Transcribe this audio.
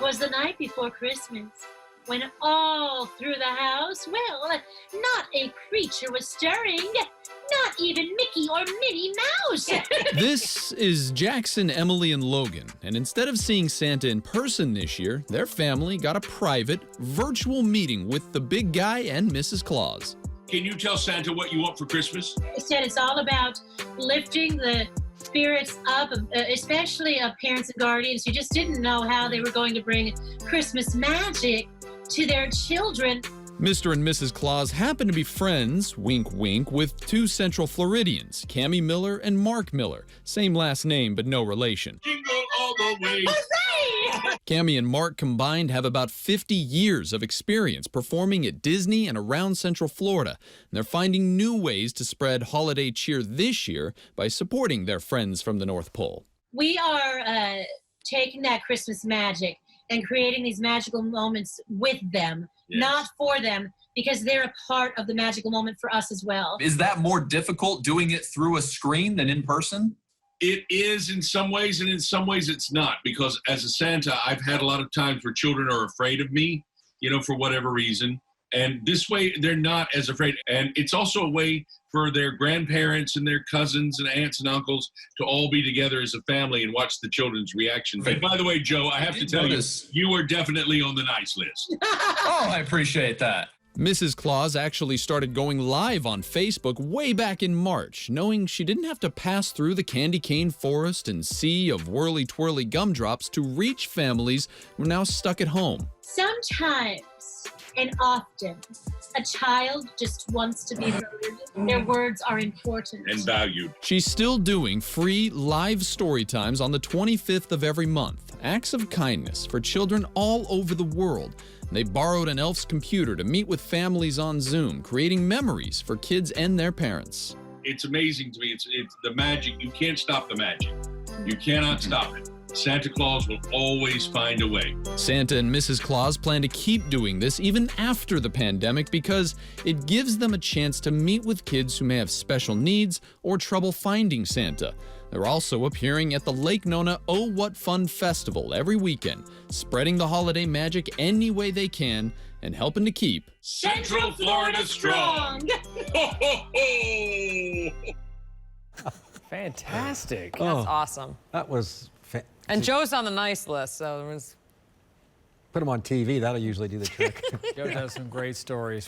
'Twas the night before Christmas, when all through the house, well, not a creature was stirring, not even Mickey or Minnie Mouse. This is Jackson, Emily, and Logan, and instead of seeing Santa in person this year, their family got a private, virtual meeting with the big guy and Mrs. Claus. Can you tell Santa what you want for Christmas? He said it's all about lifting the spirits up, especially of parents and guardians who just didn't know how they were going to bring Christmas magic to their children. Mr. and Mrs. Claus happen to be friends, wink wink, with two Central Floridians, Cammie Miller and Mark Miller. Same last name, but no relation. Jingle all the way. Cammie and Mark combined have about 50 years of experience performing at Disney and around Central Florida. And they're finding new ways to spread holiday cheer this year by supporting their friends from the North Pole. We are taking that Christmas magic and creating these magical moments with them, not for them, because they're a part of the magical moment for us as well. Is that more difficult doing it through a screen than in person? It is in some ways, and in some ways it's not, because as a Santa, I've had a lot of times where children are afraid of me, for whatever reason. And this way, they're not as afraid. And it's also a way for their grandparents and their cousins and aunts and uncles to all be together as a family and watch the children's reaction. And by the way, Joe, I have to tell you, you are definitely on the nice list. Oh, I appreciate that. Mrs. Claus actually started going live on Facebook way back in March, knowing she didn't have to pass through the candy cane forest and sea of whirly-twirly gumdrops to reach families who are now stuck at home. Sometimes and often, a child just wants to be heard. Their words are important. And valued. She's still doing free live story times on the 25th of every month. Acts of kindness for children all over the world. They borrowed an elf's computer to meet with families on Zoom, creating memories for kids and their parents. It's amazing to me. It's the magic. You can't stop the magic. You cannot stop it. Santa Claus will always find a way. Santa and Mrs. Claus plan to keep doing this even after the pandemic because it gives them a chance to meet with kids who may have special needs or trouble finding Santa. They're also appearing at the Lake Nona Oh What Fun Festival every weekend, spreading the holiday magic any way they can and helping to keep Central Florida strong. Ho, ho, ho. Fantastic. That's awesome. That was And Joe's on the nice list, so there was... Put him on TV, that'll usually do the trick. Joe does some great stories.